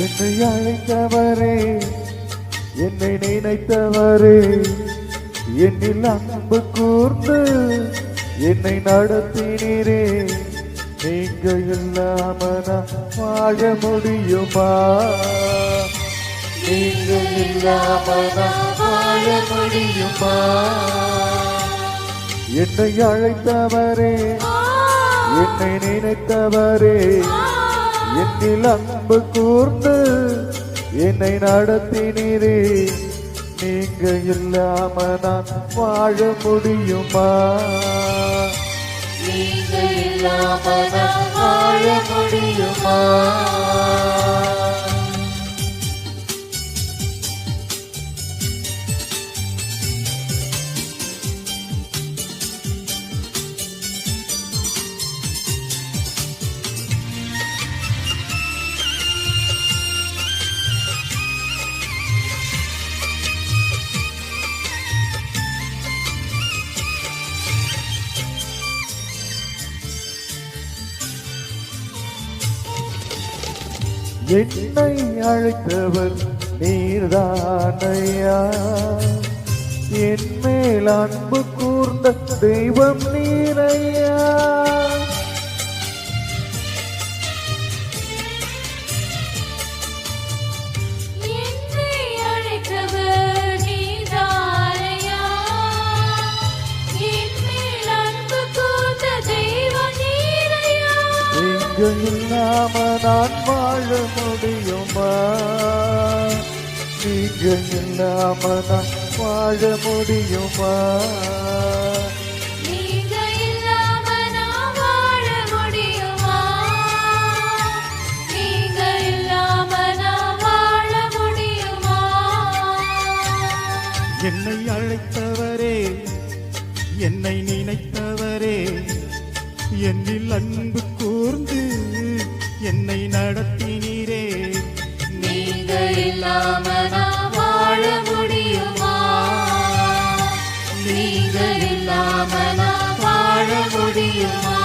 என்னை அழைத்தவரே, என்னை நினைத்தவரே, என்னில் அன்பு கூர்ந்து என்னை நடத்தினீரே. நீங்க இல்லாம நான் வாழ முடியுமா? நீங்க இல்லாம நான் வாழ முடியுமா? என்னை அழைத்தவரே, என்னை நினைத்தவரே, என்னில் அன்பு கூர்ந்து என்னை நடத்தினீரே. நீங்க இல்லாம நான் வாழ முடியுமா? நீங்க இல்லாம நான் வாழ முடியுமா? என்னை அழைத்தவர் நீர்தானையா, என் மேல் அன்பு கூர்ந்த தெய்வம் நீரையா. என்னை அழைத்தவர் நீதானையா, என் மேல் அன்பு கூர்ந்த தெய்வம் நீரையா. நீங்க இல்லாம நான் வாழ முடியுமா? நீங்க இல்லாம நான் வாழ முடியுமா? நீங்க இல்லாம நான் வாழ முடியுமா? நீங்க இல்லாம நான் வாழ முடியுமா? என்னை அழைத்தவரே, என்னை நினைத்தவரே, என்னில் அன்பு கூர்ந்து என்னை நடத்தினீரே. நீங்க இல்லாம நான் வாழ முடியுமா? நீங்க இல்லாம நான் வாழ முடியுமா?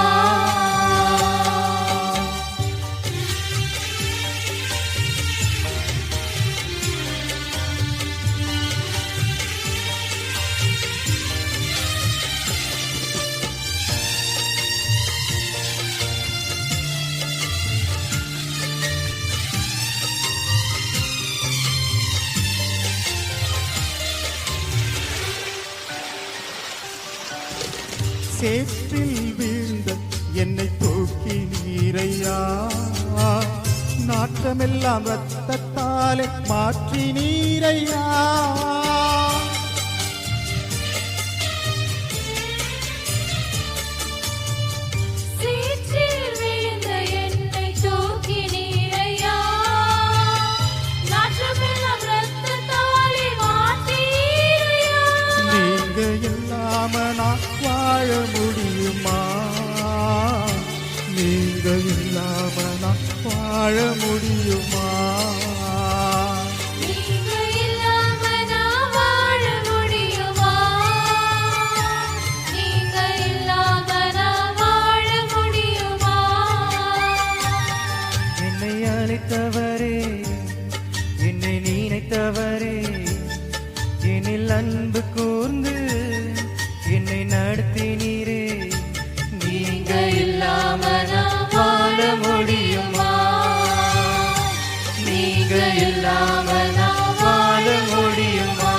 சேற்றில் வீழ்ந்த என்னை தூக்கி நீரையா, நாற்றமெல்லாம் ரத்தத்தாலே மாற்றி நீரையா. சேற்றில் விழுந்த என்னை தூக்கி நீரையா, நாற்றமெல்லாம் ரத்தத்தாலே மாற்றி நீரையா. நீங்க இல்லாம நான் வாழ முடியுமா? நீங்க இல்லாம நான் வாழ முடியுமா? நீங்க இல்லாம நான் வாழ முடியுமா? நீங்க இல்லாம நான் வாழ முடியுமா? என்னை அழைத்தவரே, என்னை நினைத்தவரே, என்னில் அன்பு கூர்ந்து என்னை நடத்தினீரே. நீங்க இல்லாம நான் வாழ முடியுமா? நீங்க இல்லாம நான் வாழ முடியுமா?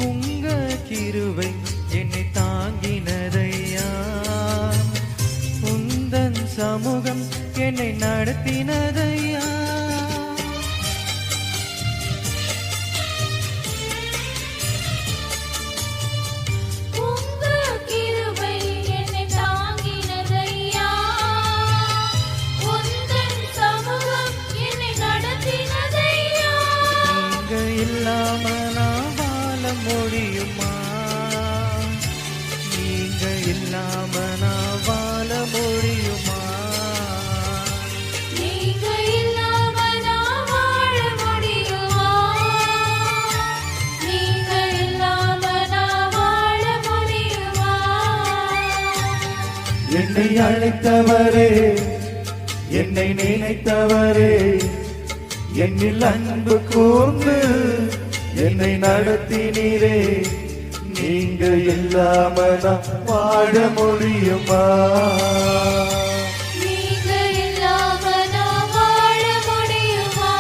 உங்க கிருபை என்னை தாங்கினதையா, உந்தன் சமூகம் என்னை நடத்தினதையா. உங்க கிருபை என்னை தாங்கினதையா, உந்தன் சமூகம் என்னை இல்லாம நான் வாழ முடியுமா? நீங்க இல்லாம நான் வாழ முடியுமா? நீங்க இல்லாம நான் வாழ முடியுமா? என்னை அழைத்தவரே, என்னை நினைத்தவரே, என்னில் அன்பு கூர்ந்து என்னை நடத்தினீரே, நீங்க இல்லாம நான் வாழ முடியுமா? நீங்க இல்லாம நான் வாழ முடியுமா?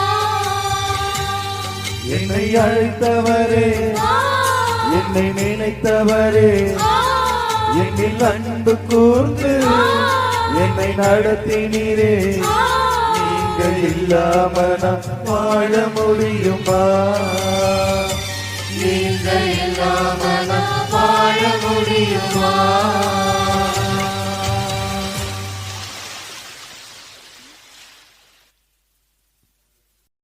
என்னை அழைத்தவரே, என்னை நினைத்தவரே, என்னில் அன்பு கூர்ந்து என்னை நடத்தினீரே, நீங்க இல்லாம நான் வாழ முடியுமா? நீங்க இல்லாம நான் வாழ முடியுமா?